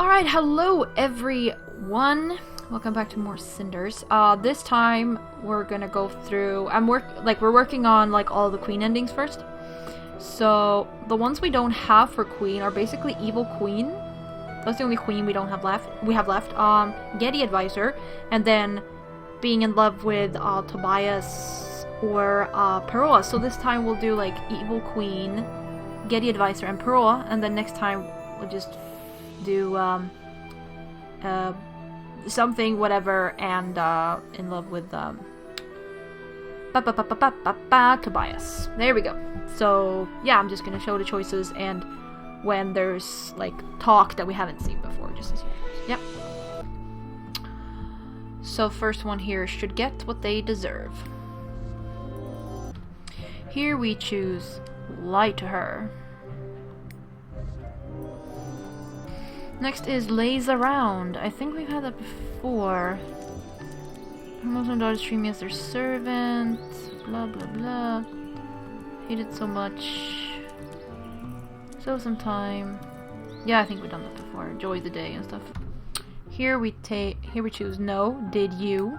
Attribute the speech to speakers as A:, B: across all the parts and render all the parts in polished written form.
A: Alright, hello everyone. Welcome back to more Cinders. This time we're gonna go through we're working on like all the queen endings first. So the ones we don't have for queen are basically evil queen. That's the only queen we have left. Ghede advisor, and then being in love with Tobias or Perrault. So this time we'll do like evil queen, Ghede advisor, and Perrault, and then next time we'll just do something whatever and in love with Tobias. There we go. So yeah, I'm just gonna show the choices and when there's like talk that we haven't seen before, just as yep. So first one here should get what they deserve. Here we choose lie to her. Next is lays around. I think we've had that before. Her Muslim daughter treat me as their servant. Blah blah blah. Hate it so much. So some time. Yeah, I think we've done that before. Enjoy the day and stuff. Here we choose no. Did you?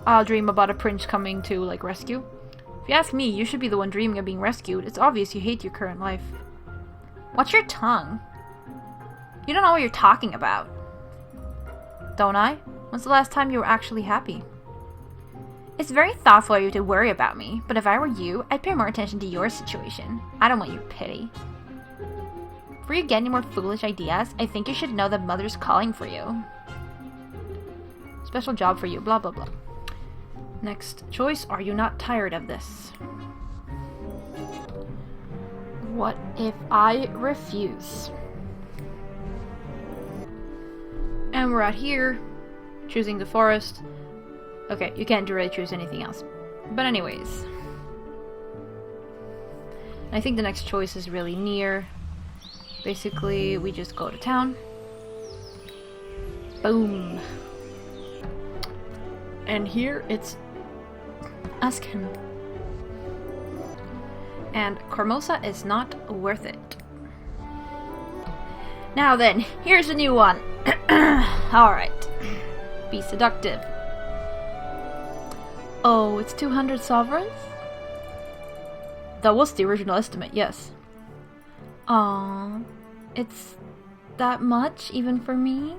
A: I'll dream about a prince coming to like rescue. If you ask me, you should be the one dreaming of being rescued. It's obvious you hate your current life. Watch your tongue. You don't know what you're talking about. Don't I? When's the last time you were actually happy? It's very thoughtful of you to worry about me, but if I were you, I'd pay more attention to your situation. I don't want your pity. Before you get any more foolish ideas, I think you should know that Mother's calling for you. Special job for you, blah blah blah. Next choice, are you not tired of this? What if I refuse? And we're out here, choosing the forest. Okay, you can't really choose anything else. But anyways. I think the next choice is really near. Basically, we just go to town. Boom. And here it's ask him. And Carmosa is not worth it. Now then, here's a new one. Alright. Be seductive. Oh, it's 200 sovereigns? That was the original estimate, yes. Aww. It's that much, even for me?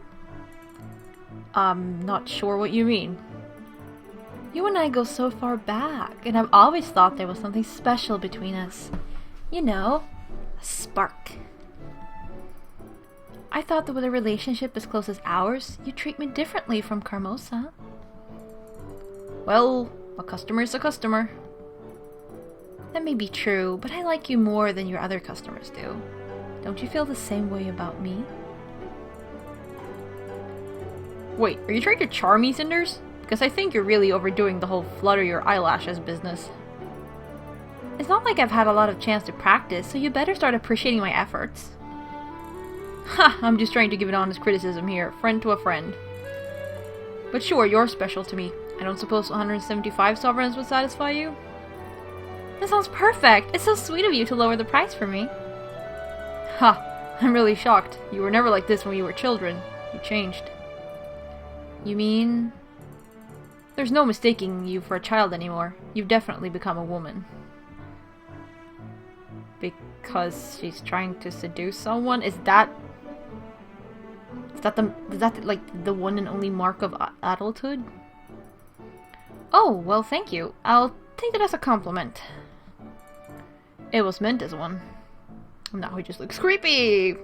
A: I'm not sure what you mean. You and I go so far back, and I've always thought there was something special between us. You know, a spark. I thought that with a relationship as close as ours, you'd treat me differently from Carmosa. Well, a customer is a customer. That may be true, but I like you more than your other customers do. Don't you feel the same way about me? Wait, are you trying to charm me, Cinders? Because I think you're really overdoing the whole flutter your eyelashes business. It's not like I've had a lot of chance to practice, so you better start appreciating my efforts. Ha! I'm just trying to give an honest criticism here, friend to a friend. But sure, you're special to me. I don't suppose 175 sovereigns would satisfy you? That sounds perfect! It's so sweet of you to lower the price for me. Ha! I'm really shocked. You were never like this when you were children. You changed. You mean... There's no mistaking you for a child anymore. You've definitely become a woman. Because she's trying to seduce someone? Is that like the one and only mark of adulthood? Oh, well, thank you. I'll take it as a compliment. It was meant as one. Now he just looks creepy!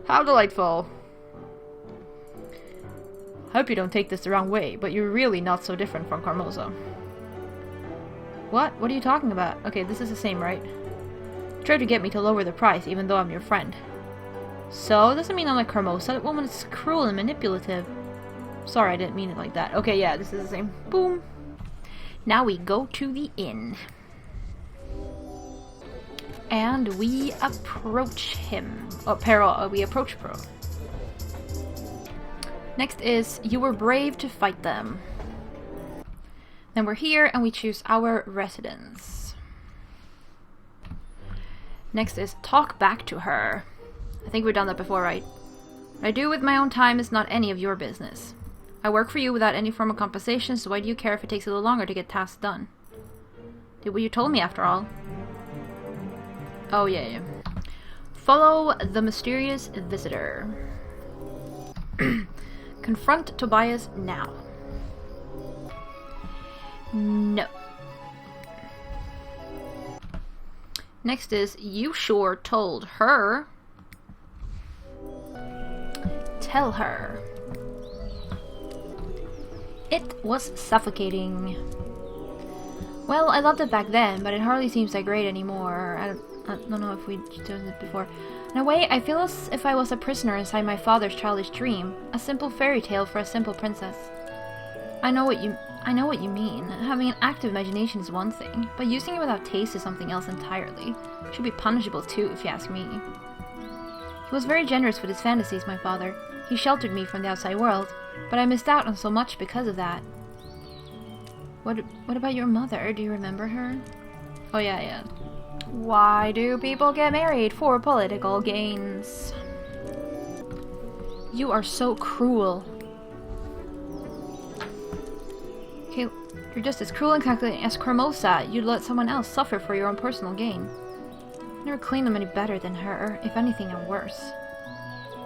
A: How delightful. Hope you don't take this the wrong way, but you're really not so different from Carmosa. What? What are you talking about? Okay, this is the same, right? Try to get me to lower the price, even though I'm your friend. So, doesn't mean I'm like Carmosa. That woman is cruel and manipulative. Sorry, I didn't mean it like that. Okay, yeah, this is the same. Boom. Now we go to the inn. And we approach him. Oh, Perrault. We approach Perrault. Next is, you were brave to fight them. Then we're here and we choose our residence. Next is talk back to her. I think we've done that before, right? What I do with my own time is not any of your business. I work for you without any form of compensation, so why do you care if it takes a little longer to get tasks done? Did what you told me, after all. Oh, yeah. Follow the mysterious visitor. Confront Tobias now. No. Next is, you sure told her. Tell her. It was suffocating. Well, I loved it back then, but it hardly seems that great anymore. I don't know if we'd done it before. In a way, I feel as if I was a prisoner inside my father's childish dream, a simple fairy tale for a simple princess. I know what you mean. Having an active imagination is one thing, but using it without taste is something else entirely. It should be punishable too, if you ask me. He was very generous with his fantasies, my father. He sheltered me from the outside world, but I missed out on so much because of that. What about your mother? Do you remember her? Oh yeah. Why do people get married? For political gains. You are so cruel. Okay, you're just as cruel and calculating as Cremosa. You'd let someone else suffer for your own personal gain. You never claim them any better than her. If anything, I'm worse.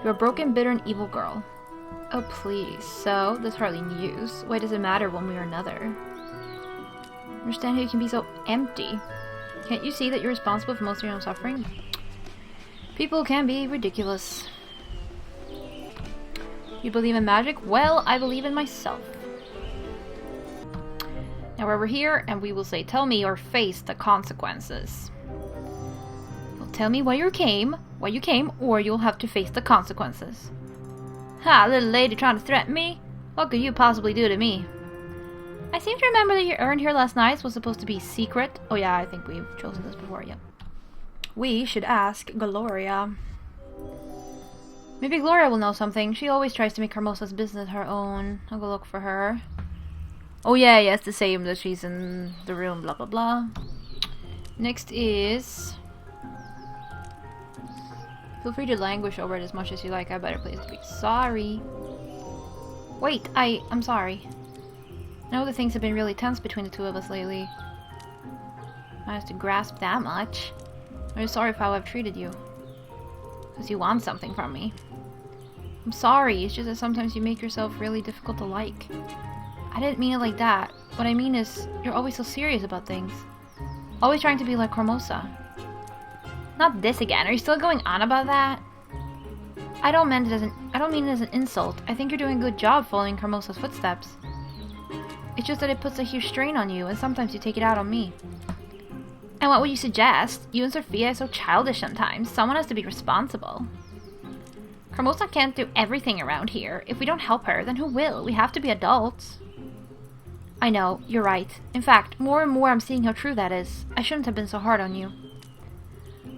A: You're a broken, bitter, and evil girl. Oh, please. So, that's hardly news. Why does it matter one way or another? Understand how you can be so empty. Can't you see that you're responsible for most of your own suffering? People can be ridiculous. You believe in magic? Well, I believe in myself. Now we're over here, and we will say, tell me or face the consequences. Well, tell me why you came, or you'll have to face the consequences. Ha, little lady trying to threaten me? What could you possibly do to me? I seem to remember that you earned here last night was supposed to be secret. Oh yeah, I think we've chosen this before, yeah. We should ask Gloria. Maybe Gloria will know something. She always tries to make Hermosa's business her own. I'll go look for her. Oh yeah, it's the same that she's in the room, blah blah blah. Next is... Feel free to languish over it as much as you like. I better place to be sorry. Wait, I'm sorry. I know that things have been really tense between the two of us lately. I have to grasp that much. I'm sorry for how I've treated you. Because you want something from me. I'm sorry, it's just that sometimes you make yourself really difficult to like. I didn't mean it like that. What I mean is, you're always so serious about things. Always trying to be like Hermosa. Not this again. Are you still going on about that? I don't mean it as an insult. I think you're doing a good job following Hermosa's footsteps. It's just that it puts a huge strain on you, and sometimes you take it out on me. And what would you suggest? You and Sophia are so childish sometimes. Someone has to be responsible. Hermosa can't do everything around here. If we don't help her, then who will? We have to be adults. I know, you're right. In fact, more and more I'm seeing how true that is. I shouldn't have been so hard on you.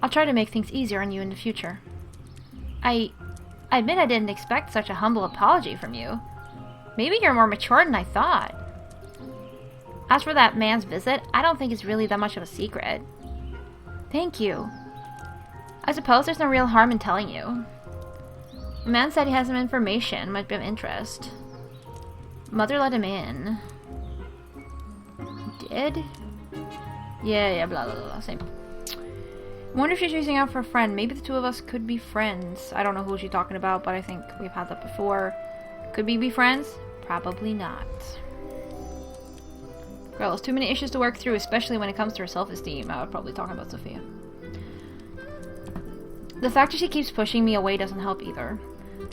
A: I'll try to make things easier on you in the future. I admit I didn't expect such a humble apology from you. Maybe you're more mature than I thought. As for that man's visit, I don't think it's really that much of a secret. Thank you. I suppose there's no real harm in telling you. The man said he has some information, might be of interest. Mother let him in. Did? Yeah, blah, blah, blah, same. I wonder if she's reaching out for a friend. Maybe the two of us could be friends. I don't know who she's talking about, but I think we've had that before. Could we be friends? Probably not. Girl, there's too many issues to work through, especially when it comes to her self-esteem. I would probably talk about Sophia. The fact that she keeps pushing me away doesn't help either.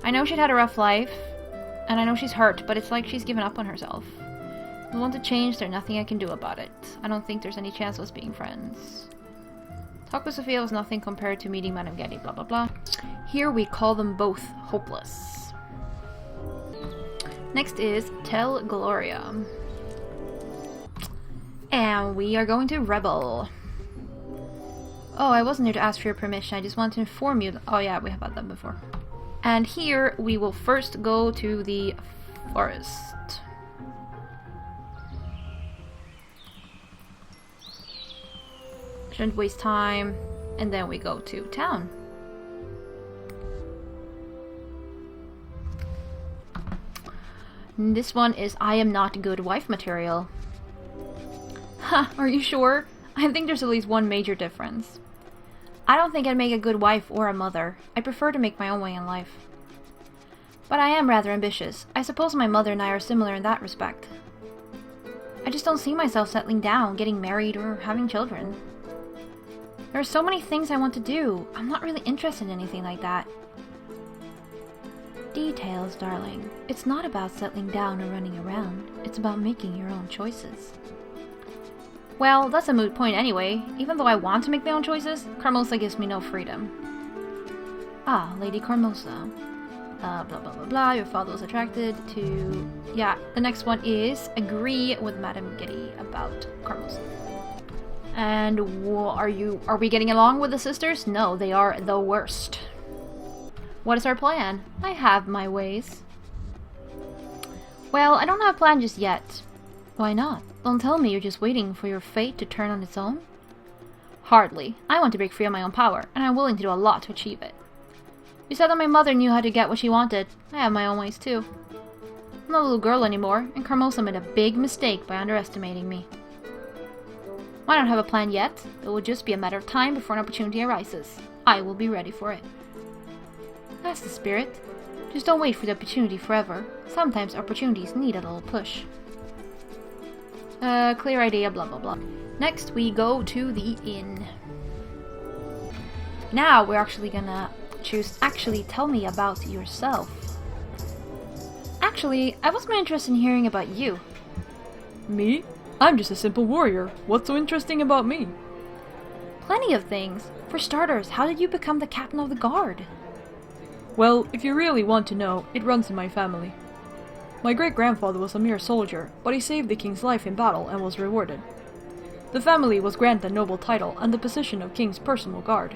A: I know she'd had a rough life, and I know she's hurt, but it's like she's given up on herself. If I want to change, there's nothing I can do about it. I don't think there's any chance of us being friends. Talk with Sophia was nothing compared to meeting Madame Ghede, blah blah blah. Here we call them both hopeless. Next is Tell Gloria. And we are going to Rebel. Oh, I wasn't here to ask for your permission. I just wanted to inform you. Oh yeah, we have had that before. And here we will first go to the forest. Shouldn't waste time. And then we go to town. This one is I am not good wife material. Huh, are you sure? I think there's at least one major difference. I don't think I'd make a good wife or a mother. I prefer to make my own way in life. But I am rather ambitious. I suppose my mother and I are similar in that respect. I just don't see myself settling down, getting married, or having children. There are so many things I want to do. I'm not really interested in anything like that. Details, darling. It's not about settling down or running around. It's about making your own choices. Well, that's a moot point anyway. Even though I want to make my own choices, Carmosa gives me no freedom. Ah, Lady Carmosa. Blah blah blah blah, your father was attracted to... Yeah, the next one is agree with Madame Ghede about Carmosa. And are we getting along with the sisters? No, they are the worst. What is our plan? I have my ways. Well, I don't have a plan just yet. Why not? Don't tell me you're just waiting for your fate to turn on its own? Hardly. I want to break free of my own power, and I'm willing to do a lot to achieve it. You said that my mother knew how to get what she wanted. I have my own ways too. I'm not a little girl anymore, and Carmosa made a big mistake by underestimating me. I don't have a plan yet. It will just be a matter of time before an opportunity arises. I will be ready for it. That's the spirit. Just don't wait for the opportunity forever. Sometimes opportunities need a little push. Clear idea, blah blah blah. Next we go to the inn. Now we're actually gonna choose tell me about yourself. Actually, I was more interested in hearing about you.
B: Me? I'm just a simple warrior. What's so interesting about me?
A: Plenty of things. For starters, how did you become the captain of the guard?
B: Well, if you really want to know, it runs in my family. My great-grandfather was a mere soldier, but he saved the king's life in battle and was rewarded. The family was granted a noble title and the position of king's personal guard.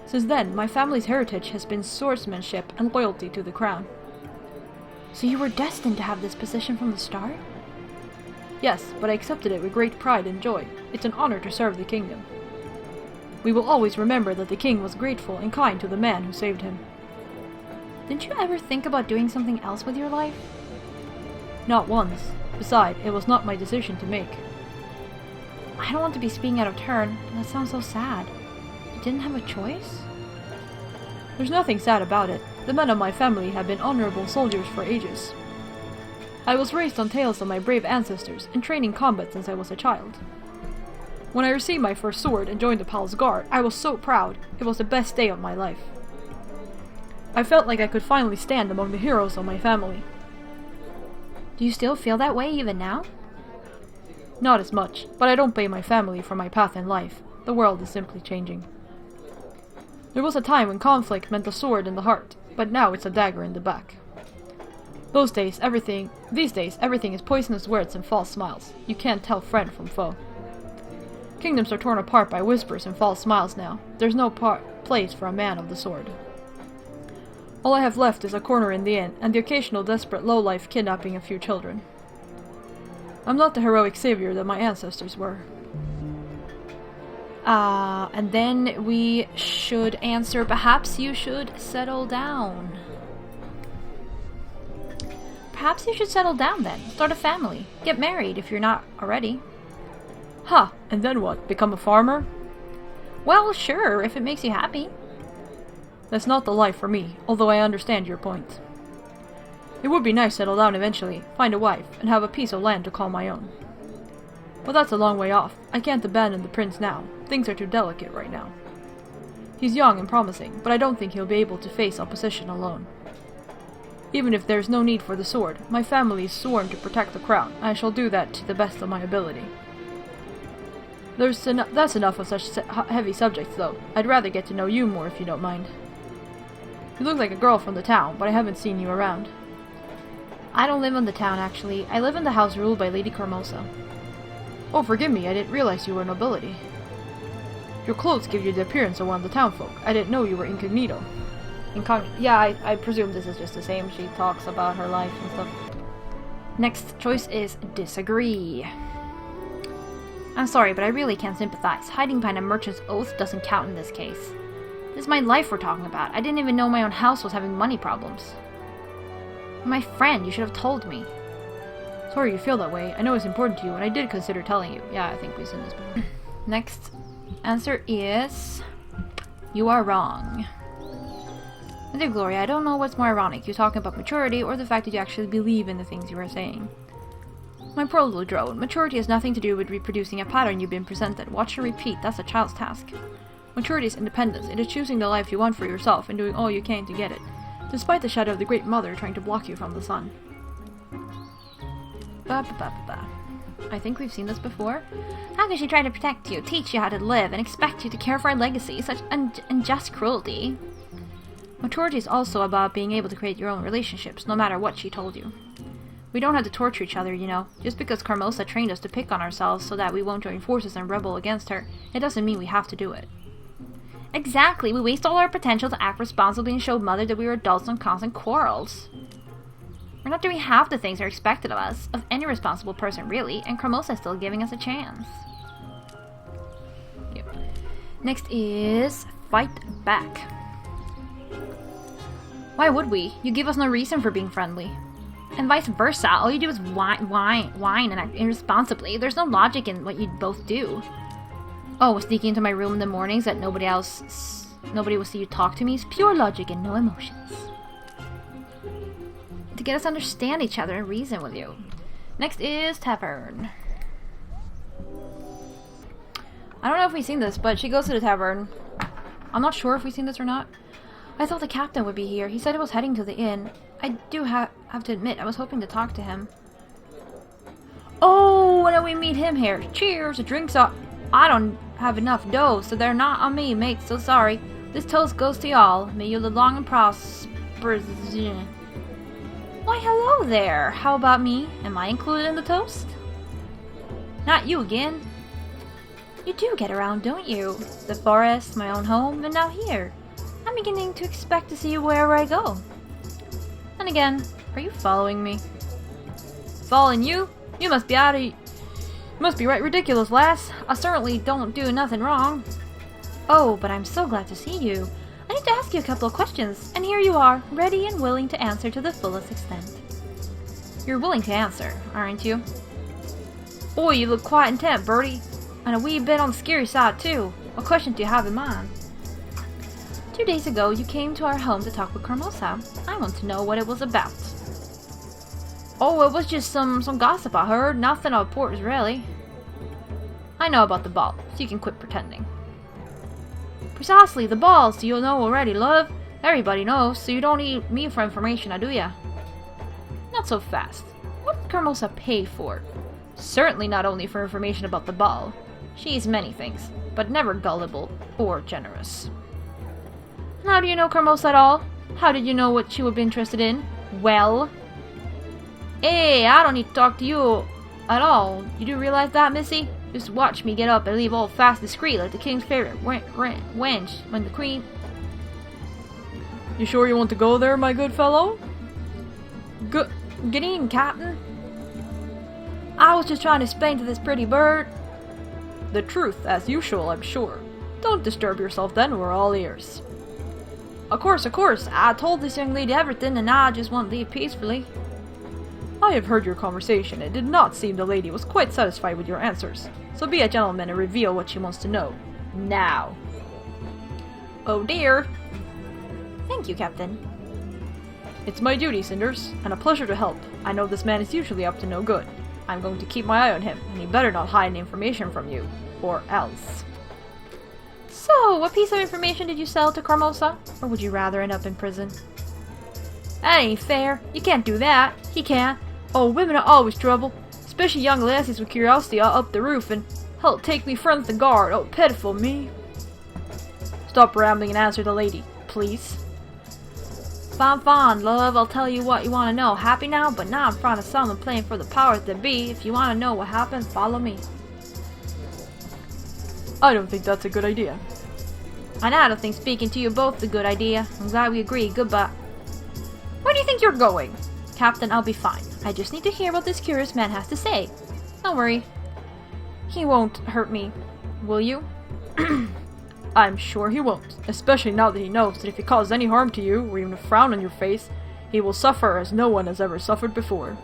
B: Since then, my family's heritage has been swordsmanship and loyalty to the crown.
A: So you were destined to have this position from the start?
B: Yes, but I accepted it with great pride and joy. It's an honor to serve the kingdom. We will always remember that the king was grateful and kind to the man who saved him.
A: Didn't you ever think about doing something else with your life?
B: Not once. Besides, it was not my decision to make.
A: I don't want to be speaking out of turn, but that sounds so sad. You didn't have a choice?
B: There's nothing sad about it. The men of my family have been honorable soldiers for ages. I was raised on tales of my brave ancestors and trained in combat since I was a child. When I received my first sword and joined the palace guard, I was so proud. It was the best day of my life. I felt like I could finally stand among the heroes of my family.
A: Do you still feel that way even now?
B: Not as much, but I don't blame my family for my path in life. The world is simply changing. There was a time when conflict meant a sword in the heart, but now it's a dagger in the back. These days, everything is poisonous words and false smiles. You can't tell friend from foe. Kingdoms are torn apart by whispers and false smiles now. There's no place for a man of the sword. All I have left is a corner in the inn, and the occasional desperate lowlife kidnapping a few children. I'm not the heroic savior that my ancestors were.
A: And then we should answer, perhaps you should settle down. Perhaps you should settle down then. Start a family. Get married if you're not already.
B: Huh, and then what? Become a farmer?
A: Well, sure, if it makes you happy.
B: That's not the life for me, although I understand your point. It would be nice to settle down eventually, find a wife, and have a piece of land to call my own. But that's a long way off. I can't abandon the prince now. Things are too delicate right now. He's young and promising, but I don't think he'll be able to face opposition alone. Even if there's no need for the sword, my family is sworn to protect the crown, and I shall do that to the best of my ability. That's enough of such heavy subjects, though. I'd rather get to know you more if you don't mind. You look like a girl from the town, but I haven't seen you around.
A: I don't live in the town, actually. I live in the house ruled by Lady Carmosa.
B: Oh, forgive me, I didn't realize you were nobility. Your clothes give you the appearance of one of the townfolk. I didn't know you were incognito.
A: Yeah, I presume this is just the same. She talks about her life and stuff. Next choice is disagree. I'm sorry, but I really can't sympathize. Hiding behind a merchant's oath doesn't count in this case. This is my life we're talking about. I didn't even know my own house was having money problems. My friend, you should have told me.
B: Sorry you feel that way. I know it's important to you, and I did consider telling you. Yeah, I think we've seen this before.
A: Next answer is... You are wrong. Dear Gloria, I don't know what's more ironic, you talking about maturity or the fact that you actually believe in the things you are saying. My poor little drone, maturity has nothing to do with reproducing a pattern you've been presented. Watch and repeat, that's a child's task. Maturity is independence. It is choosing the life you want for yourself and doing all you can to get it, despite the shadow of the Great Mother trying to block you from the sun. I think we've seen this before. How can she try to protect you, teach you how to live, and expect you to care for a legacy? Such unjust cruelty. Maturity is also about being able to create your own relationships, no matter what she told you. We don't have to torture each other, you know. Just because Carmosa trained us to pick on ourselves so that we won't join forces and rebel against her, it doesn't mean we have to do it. Exactly, we waste all our potential to act responsibly and show Mother that we were adults on constant quarrels. We're not doing half the things that are expected of us, of any responsible person really, and Carmosa is still giving us a chance. Yep. Next is fight back. Why would we? You give us no reason for being friendly. And vice versa, all you do is whine and act irresponsibly. There's no logic in what you both do. Oh, sneaking into my room in the mornings that nobody will see you talk to me is pure logic and no emotions. To get us to understand each other and reason with you. Next is Tavern. I don't know if we've seen this, but she goes to the tavern. I'm not sure if we've seen this or not. I thought the captain would be here. He said he was heading to the inn. I do have to admit, I was hoping to talk to him. Oh, and then we meet him here. Cheers, drinks up. I don't have enough dough, so they're not on me, mate. So sorry. This toast goes to y'all. May you live long and prosperous. Why, hello there. How about me? Am I included in the toast? Not you again. You do get around, don't you? The forest, my own home, and now here. I'm beginning to expect to see you wherever I go. And again, are you following me? Following you? You must be right ridiculous, lass. I certainly don't do nothing wrong. Oh, but I'm so glad to see you. I need to ask you a couple of questions, and here you are, ready and willing to answer to the fullest extent. You're willing to answer, aren't you? Boy, you look quite intent, Bertie. And a wee bit on the scary side, too. What question do you have in mind? 2 days ago, you came to our home to talk with Carmosa. I want to know what it was about. Oh, it was just some gossip I heard. Nothing of importance, really. I know about the ball, so you can quit pretending. Precisely, the balls, you know already, love. Everybody knows, so you don't need me for information, now do ya? Not so fast. What did Carmosa pay for? Certainly not only for information about the ball. She's many things, but never gullible or generous. And how do you know Carmosa at all? How did you know what she would be interested in? Well? Hey, I don't need to talk to you at all. You do realize that, missy? Just watch me get up and leave all fast discreet like the king's favorite wench when the queen...
B: You sure you want to go there, my good fellow?
A: Get in, Captain. I was just trying to explain to this pretty bird.
B: The truth, as usual, I'm sure. Don't disturb yourself then, we're all ears.
A: Of course. I told this young lady everything and now I just want to leave peacefully.
B: I have heard your conversation. It did not seem the lady was quite satisfied with your answers. So be a gentleman and reveal what she wants to know. Now.
A: Oh dear. Thank you, Captain.
B: It's my duty, Cinders, and a pleasure to help. I know this man is usually up to no good. I'm going to keep my eye on him, and he better not hide any information from you, or else.
A: So, what piece of information did you sell to Carmosa? Or would you rather end up in prison? That ain't fair. You can't do that. He can't. Oh, women are always trouble. Especially young lassies with curiosity all up the roof and help take me front the guard. Oh, pitiful me.
B: Stop rambling and answer the lady, please.
A: Fine, love. I'll tell you what you want to know. Happy now? But not in front of someone playing for the powers that be. If you want to know what happened, follow me.
B: I don't think that's a good idea.
A: And I don't think speaking to you both is a good idea. I'm glad we agree. Goodbye. Where do you think you're going? Captain, I'll be fine. I just need to hear what this curious man has to say. Don't worry. He won't hurt me. Will you?
B: I'm sure he won't, especially now that he knows that if he causes any harm to you, or even a frown on your face, He will suffer as no one has ever suffered before.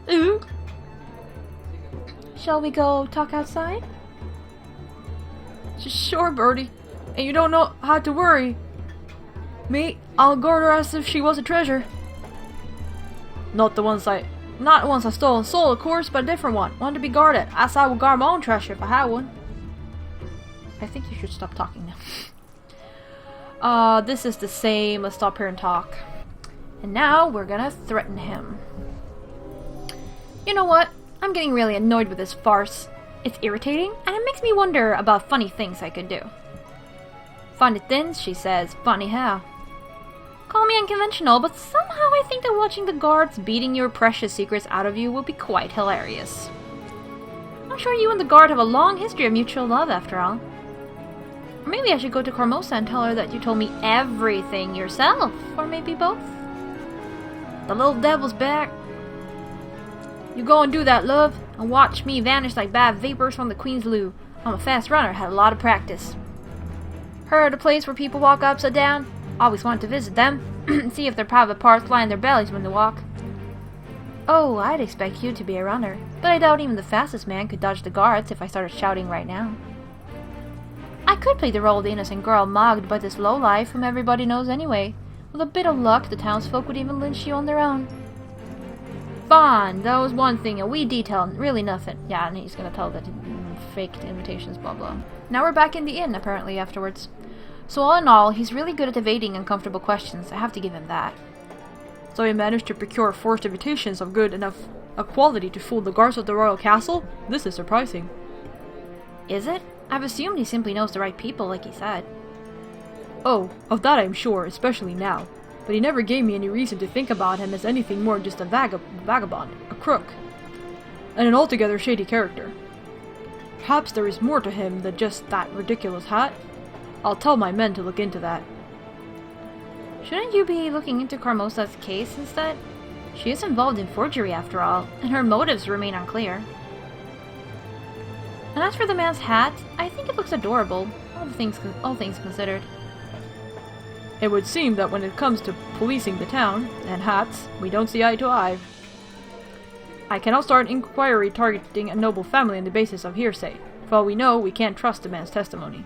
B: Ooh.
A: Shall we go talk outside?
B: Sure, Birdie. And you don't know how to worry. Me, I'll guard her as if she was a treasure. Not once I stole and sold, of course, but a different one. One to be guarded, as I would guard my own treasure if I had one.
A: I think you should stop talking now. This is the same. Let's stop here and talk. And now we're gonna threaten him. You know what? I'm getting really annoyed with this farce. It's irritating, and it makes me wonder about funny things I could do. Funny things, she says. Funny how? Call me unconventional, but somehow I think that watching the guards beating your precious secrets out of you will be quite hilarious. I'm sure you and the guard have a long history of mutual love, after all. Or maybe I should go to Carmosa and tell her that you told me everything yourself, or maybe both. The little devil's back. You go and do that, love, and watch me vanish like bad vapors from the Queen's Loo. I'm a fast runner, had a lot of practice. Heard a place where people walk upside down? Always wanted to visit them. See if their private parts lie in their bellies when they walk. Oh, I'd expect you to be a runner, but I doubt even the fastest man could dodge the guards if I started shouting right now. I could play the role of the innocent girl mugged by this lowlife whom everybody knows anyway. With a bit of luck, the townsfolk would even lynch you on their own. Fine, that was one thing, a wee detail, really nothing. Yeah, and he's gonna tell that he faked invitations, blah blah. Now we're back in the inn, apparently, afterwards. So all in all, he's really good at evading uncomfortable questions, I have to give him that.
B: So he managed to procure forced invitations of good enough a quality to fool the guards of the royal castle? This is surprising.
A: Is it? I've assumed he simply knows the right people, like he said.
B: Oh, of that I'm sure, especially now. But he never gave me any reason to think about him as anything more than just a vagabond, a crook, and an altogether shady character. Perhaps there is more to him than just that ridiculous hat. I'll tell my men to look into that.
A: Shouldn't you be looking into Carmosa's case instead? She is involved in forgery after all, and her motives remain unclear. And as for the man's hat, I think it looks adorable, all things considered.
B: It would seem that when it comes to policing the town, and hats, we don't see eye to eye. I cannot start an inquiry targeting a noble family on the basis of hearsay. For all we know, we can't trust the man's testimony.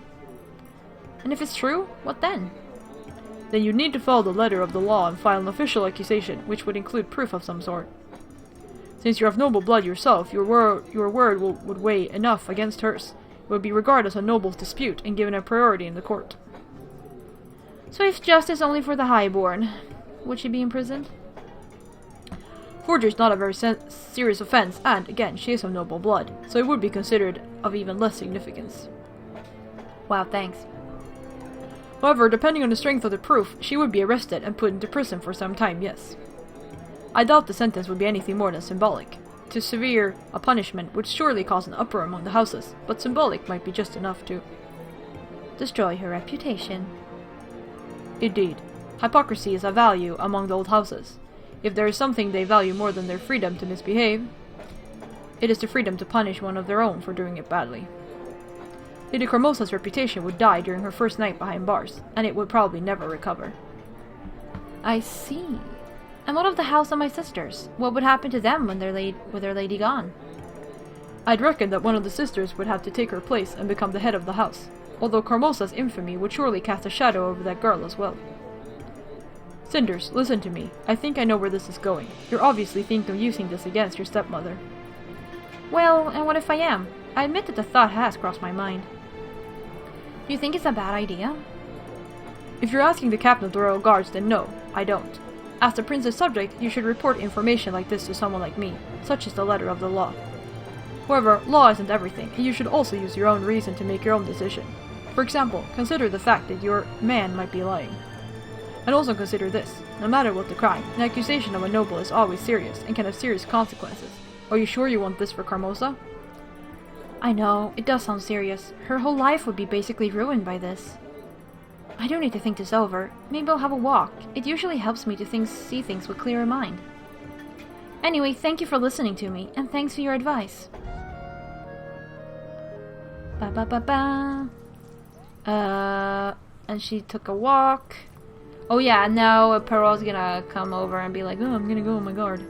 A: And if it's true, what then?
B: Then you'd need to follow the letter of the law and file an official accusation, which would include proof of some sort. Since you're of noble blood yourself, your word would weigh enough against hers. It would be regarded as a noble's dispute and given a priority in the court.
A: So if justice only for the highborn, would she be imprisoned?
B: Forgery is not a very serious offense, and, again, she is of noble blood, so it would be considered of even less significance.
A: Wow, thanks.
B: However, depending on the strength of the proof, she would be arrested and put into prison for some time, yes. I doubt the sentence would be anything more than symbolic. Too severe a punishment would surely cause an uproar among the houses, but symbolic might be just enough to
A: destroy her reputation.
B: Indeed, hypocrisy is a value among the old houses. If there is something they value more than their freedom to misbehave, it is the freedom to punish one of their own for doing it badly. Lady Carmosa's reputation would die during her first night behind bars, and it would probably never recover.
A: I see. And what of the house of my sisters? What would happen to them when with their lady gone?
B: I'd reckon that one of the sisters would have to take her place and become the head of the house, although Carmosa's infamy would surely cast a shadow over that girl as well. Cinders, listen to me. I think I know where this is going. You're obviously thinking of using this against your stepmother.
A: Well, and what if I am? I admit that the thought has crossed my mind. Do you think it's a bad idea?
B: If you're asking the captain of the royal guards, then no, I don't. As the prince's subject, you should report information like this to someone like me, such as the letter of the law. However, law isn't everything, and you should also use your own reason to make your own decision. For example, consider the fact that your man might be lying. And also consider this, no matter what the crime, an accusation of a noble is always serious and can have serious consequences. Are you sure you want this for Carmosa?
A: I know, it does sound serious. Her whole life would be basically ruined by this. I do need to think this over. Maybe I'll have a walk. It usually helps me to see things with clearer mind. Anyway, thank you for listening to me, and thanks for your advice. Ba ba ba ba. And she took a walk. Oh yeah, now Perrault's gonna come over and be like, oh, I'm gonna go on my guard.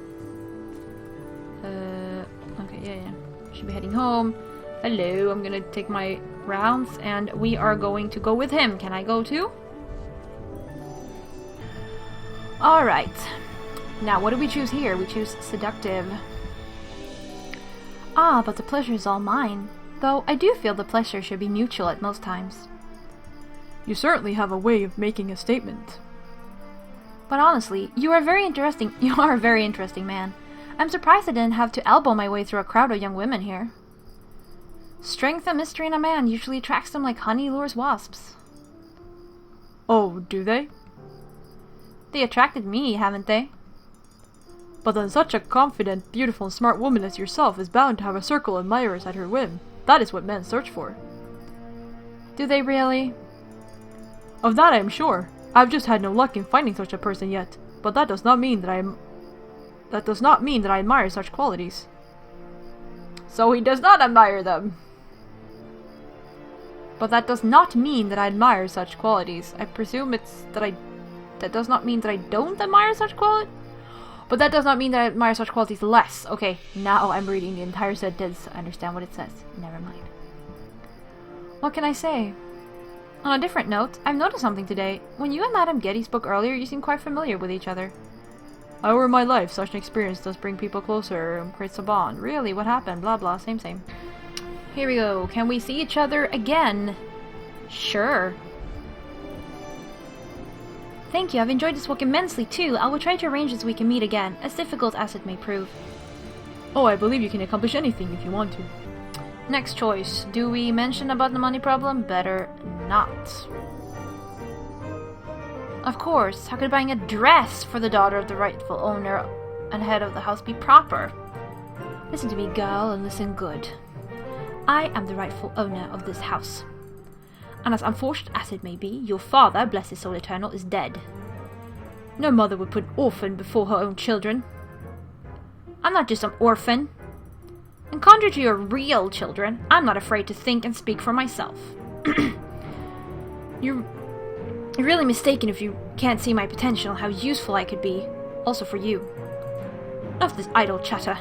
A: Okay, yeah. Should be heading home. Hello, I'm gonna take my rounds and we are going to go with him. Can I go too? Alright. Now, what do we choose here? We choose seductive. Ah, but the pleasure is all mine. Though I do feel the pleasure should be mutual at most times.
B: You certainly have a way of making a statement.
A: But honestly, you are a very interesting man. I'm surprised I didn't have to elbow my way through a crowd of young women here. Strength and mystery in a man usually attracts them like honey lures wasps.
B: Oh, do they?
A: They attracted me, haven't they?
B: But then such a confident, beautiful, and smart woman as yourself is bound to have a circle of admirers at her whim. That is what men search for.
A: Do they really?
B: Of that I am sure. I've just had no luck in finding such a person yet, but that does not mean that I admire such qualities.
A: So he does not admire them. But that does not mean that I admire such qualities. I presume it's that that does not mean that I don't admire such qualities. But that does not mean that I admire such qualities less. Okay, now I'm reading the entire sentence. I understand what it says. Never mind. What can I say? On a different note, I've noticed something today. When you and Madame Ghede spoke earlier, you seemed quite familiar with each other.
B: Over my life, such an experience does bring people closer and creates a bond. Really, what happened? Blah blah, same.
A: Here we go. Can we see each other again? Sure. Thank you, I've enjoyed this walk immensely too. I will try to arrange this so we can meet again, as difficult as it may prove.
B: Oh, I believe you can accomplish anything if you want to.
A: Next choice. Do we mention about the money problem? Better not. Of course, how could buying a dress for the daughter of the rightful owner and head of the house be proper? Listen to me, girl, and listen good. I am the rightful owner of this house. And as unfortunate as it may be, your father, bless his soul eternal, is dead. No mother would put an orphan before her own children. I'm not just some orphan. And contrary to your real children, I'm not afraid to think and speak for myself. You're really mistaken if you can't see my potential, how useful I could be. Also for you. Enough of this idle chatter.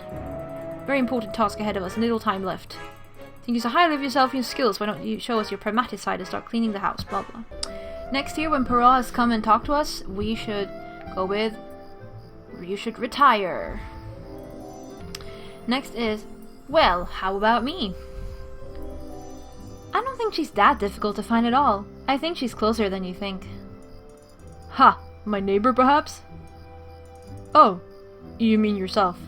A: Very important task ahead of us, and little time left. Think you so highly of yourself and your skills, why don't you show us your pragmatic side and start cleaning the house, blah blah. Next year, when Perrault has come and talked to us, we should go with... You should retire. Next is... Well, how about me? I don't think she's that difficult to find at all. I think she's closer than you think.
B: Ha! My neighbor, perhaps? Oh, you mean yourself.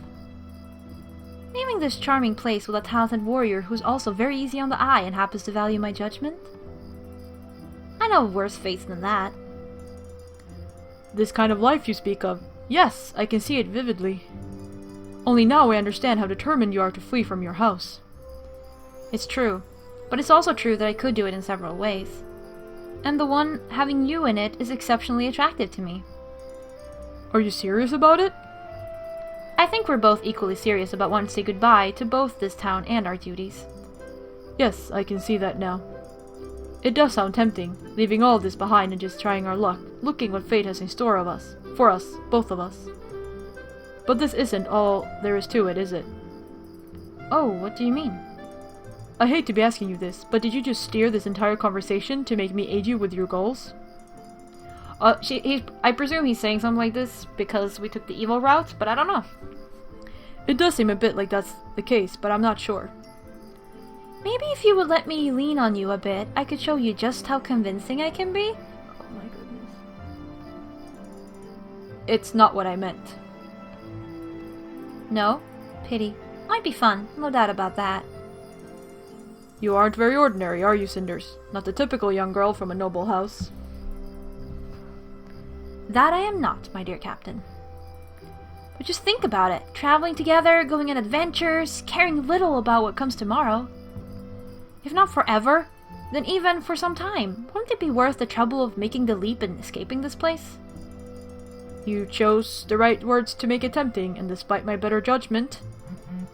A: Naming this charming place with a talented warrior who's also very easy on the eye and happens to value my judgment? I know of worse fates than that.
B: This kind of life you speak of. Yes, I can see it vividly. Only now I understand how determined you are to flee from your house.
A: It's true, but it's also true that I could do it in several ways. And the one having you in it is exceptionally attractive to me.
B: Are you serious about it?
A: I think we're both equally serious about wanting to say goodbye to both this town and our duties.
B: Yes, I can see that now. It does sound tempting, leaving all this behind and just trying our luck, looking what fate has in store of us, for us, both of us. But this isn't all there is to it, is it?
A: Oh, what do you mean?
B: I hate to be asking you this, but did you just steer this entire conversation to make me aid you with your goals?
A: I presume he's saying something like this because we took the evil route, but I don't know.
B: It does seem a bit like that's the case, but I'm not sure.
A: Maybe if you would let me lean on you a bit, I could show you just how convincing I can be?
B: Oh my goodness. It's not what I meant.
A: No? Pity. Might be fun, no doubt about that.
B: You aren't very ordinary, are you, Cinders? Not the typical young girl from a noble house.
A: That I am not, my dear captain. But just think about it. Traveling together, going on adventures, caring little about what comes tomorrow. If not forever, then even for some time. Wouldn't it be worth the trouble of making the leap and escaping this place?
B: You chose the right words to make it tempting, and despite my better judgment,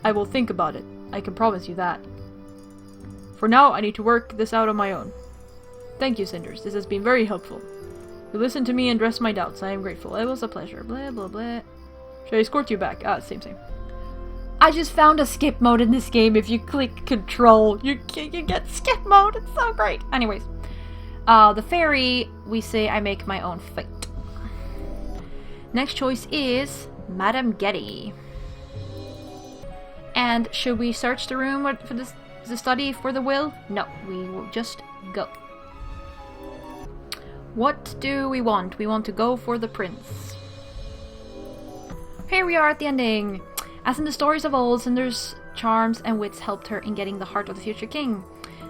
B: I will think about it. I can promise you that. For now, I need to work this out on my own. Thank you, Cinders. This has been very helpful. You listened to me and addressed my doubts. I am grateful. It was a pleasure. Blah, blah, blah. Should I escort you back? Same.
A: I just found a skip mode in this game. If you click control, you get skip mode. It's so great. Anyways, the fairy, we say I make my own fate. Next choice is Madame Ghede. And should we search the room for the study for the will? No, we will just go. What do we want? We want to go for the prince. Here we are at the ending. As in the stories of old, Cinders' charms and wits helped her in getting the heart of the future king.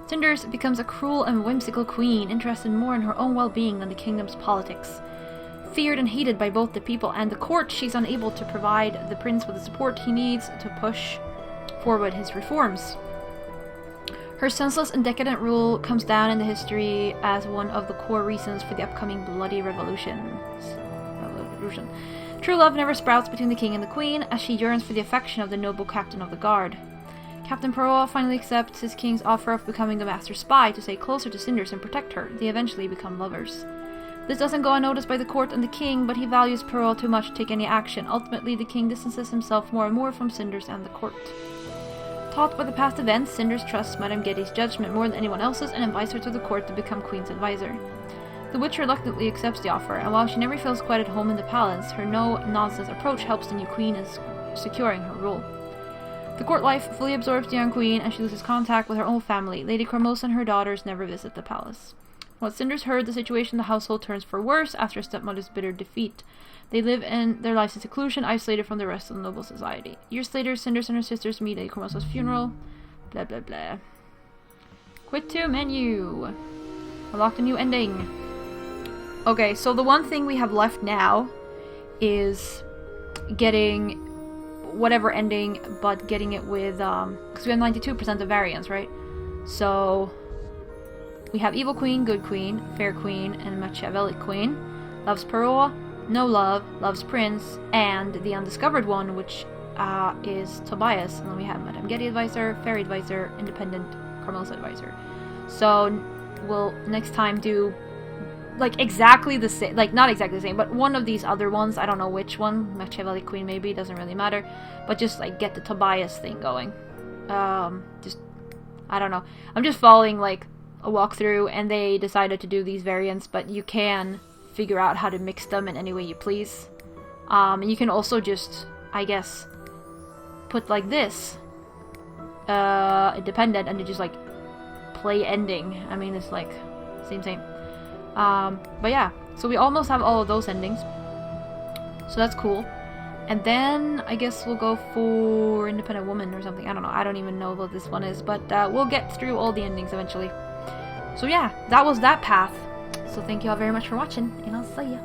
A: Cinders becomes a cruel and whimsical queen, interested more in her own well-being than the kingdom's politics. Feared and hated by both the people and the court, she's unable to provide the prince with the support he needs to push forward his reforms. Her senseless and decadent rule comes down in the history as one of the core reasons for the upcoming bloody revolution. True love never sprouts between the king and the queen, as she yearns for the affection of the noble captain of the guard. Captain Perrault finally accepts his king's offer of becoming the master spy to stay closer to Cinders and protect her. They eventually become lovers. This doesn't go unnoticed by the court and the king, but he values Perrault too much to take any action. Ultimately, the king distances himself more and more from Cinders and the court. Taught by the past events, Cinders trusts Madame Ghede's judgment more than anyone else's and invites her to the court to become queen's advisor. The witch reluctantly accepts the offer, and while she never feels quite at home in the palace, her no-nonsense approach helps the new queen in securing her rule. The court life fully absorbs the young queen, and she loses contact with her own family. Lady Cormosa and her daughters never visit the palace. Once Cinders heard the situation, the household turns for worse after her stepmother's bitter defeat. They live in their lives in seclusion, isolated from the rest of the noble society. Years later, Cinders and her sisters meet at Cormosa's funeral. Blah blah blah. Quit to menu. Unlock the new ending. Okay, so the one thing we have left now is getting whatever ending, but getting it with, because we have 92% of variance, right? So, we have Evil Queen, Good Queen, Fair Queen, and Machiavellic Queen. Loves Perrault, no love, loves Prince, and the undiscovered one, which is Tobias. And then we have Madame Ghede Advisor, Fairy Advisor, Independent, Cormosa Advisor. So, we'll next time do like exactly the same, like not exactly the same, but one of these other ones. I don't know which one. Machiavellic Queen maybe, doesn't really matter, but just like get the Tobias thing going. Just I don't know. I'm just following like a walkthrough, and they decided to do these variants, but you can figure out how to mix them in any way you please. And you can also just, I guess, put like this, independent, and then just like play ending. I mean, it's like same. But yeah, so we almost have all of those endings, so that's cool. And then I guess we'll go for Independent Woman or something. I don't know. I don't even know what this one is, but we'll get through all the endings eventually. So yeah, that was that path. So thank you all very much for watching, and I'll see ya.